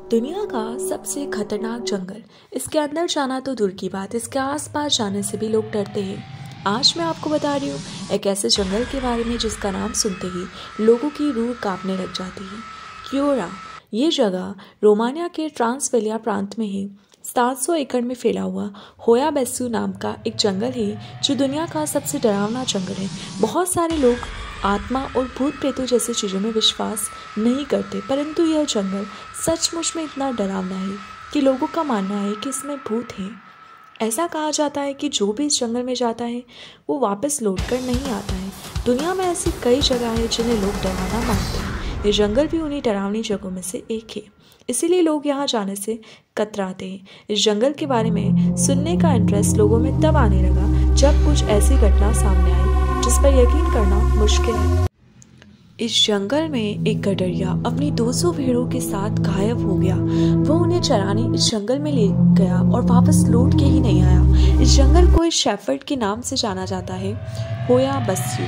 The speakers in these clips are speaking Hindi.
दुनिया का सबसे खतरनाक जंगल। इसके अंदर जाना तो दूर की बात, इसके आसपास जाने से भी लोग डरते हैं। आज मैं आपको बता रही हूँ एक ऐसे जंगल के बारे में जिसका नाम सुनते ही लोगों की रूह कांपने लग जाती है। क्योरा, ये जगह रोमानिया के ट्रांसवेलिया प्रांत में है। 700 एकड़ में फैला हुआ होया बेस्यू नाम का एक जंगल है जो दुनिया का सबसे डरावना जंगल है। बहुत सारे लोग आत्मा और भूत प्रेतों जैसी चीज़ों में विश्वास नहीं करते, परंतु यह जंगल सचमुच में इतना डरावना है कि लोगों का मानना है कि इसमें भूत हैं। ऐसा कहा जाता है कि जो भी इस जंगल में जाता है वो वापस लौटकर नहीं आता है। दुनिया में ऐसी कई जगह है जिन्हें लोग डरावना मानते हैं। ये जंगल भी उन्हीं डरावनी जगहों में से एक है, इसीलिए लोग यहाँ जाने से कतराते हैं। इस जंगल के बारे में सुनने का इंटरेस्ट लोगों में तब आने लगा जब कुछ ऐसी घटना सामने आई जिस पर यकीन करना मुश्किल है। इस जंगल में एक गडरिया अपनी 200 भेड़ों के साथ गायब हो गया। वो उन्हें चराने इस जंगल में ले गया और वापस लौट के ही नहीं आया। इस जंगल को इस शेफर्ड के नाम से जाना जाता है, होया बेस्यू।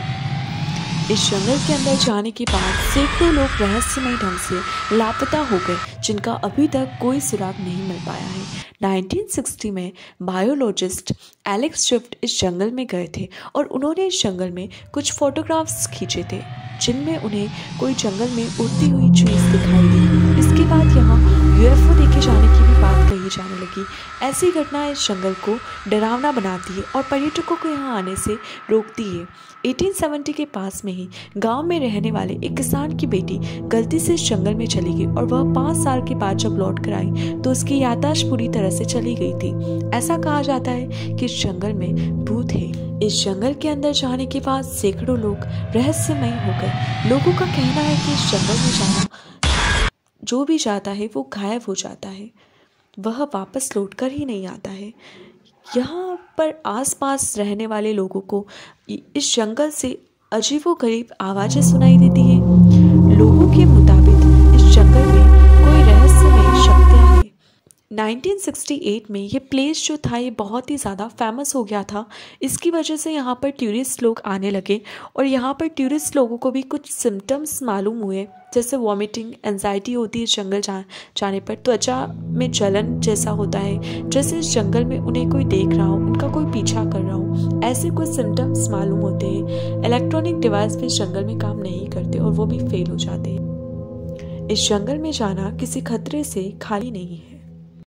इस जंगल के अंदर जाने के बाद सैकड़ों लोग रहस्यमय ढंग से लापता हो गए, जिनका अभी तक कोई सुराग नहीं मिल पाया है। 1960 में बायोलॉजिस्ट एलेक्स स्विफ्ट इस जंगल में गए थे और उन्होंने इस जंगल में कुछ फोटोग्राफ्स खींचे थे जिनमें उन्हें कोई जंगल में उड़ती हुई चीज़ दिखाई दी। इसके बाद यहाँ यूएफओ देखे जाने की भी बात कही जाने लगी। ऐसी घटना इस जंगल को डरावना बनाती है और पर्यटकों को यहाँ आने से रोकती है। 1870 के पास में ही गांव में रहने वाले एक किसान की बेटी गलती से इस जंगल में चली गई और वह 5 साल के बाद जब लौट कर आई तो उसकी याददाश्त पूरी तरह से चली गई थी। ऐसा कहा जाता है कि इस जंगल में भूत है। इस जंगल के अंदर जाने के बाद सैकड़ों लोग रहस्यमय हो गए। लोगों का कहना है कि इस जंगल में जाना जो भी जाता है वो गायब हो जाता है, वह वापस लौटकर ही नहीं आता है। यहाँ पर आसपास रहने वाले लोगों को इस जंगल से अजीबोगरीब आवाज़ें सुनाई देती हैं। लोगों के मुताबिक इस जंगल में कोई रहस्यमय शक्तियाँ हैं। 1968 में ये प्लेस जो था ये बहुत ही ज़्यादा फेमस हो गया था। इसकी वजह से यहाँ पर टूरिस्ट लोग आने लगे और यहाँ पर टूरिस्ट लोगों को भी कुछ सिम्टम्स मालूम हुए, जैसे वॉमिटिंग, एंजाइटी होती है इस जंगल जाने पर, त्वचा में जलन जैसा होता है, जैसे इस जंगल में उन्हें कोई देख रहा हो, उनका कोई पीछा कर रहा हो, ऐसे कुछ सिम्टम्स मालूम होते हैं। इलेक्ट्रॉनिक डिवाइस भी इस जंगल में काम नहीं करते और वो भी फेल हो जाते हैं। इस जंगल में जाना किसी खतरे से खाली नहीं है।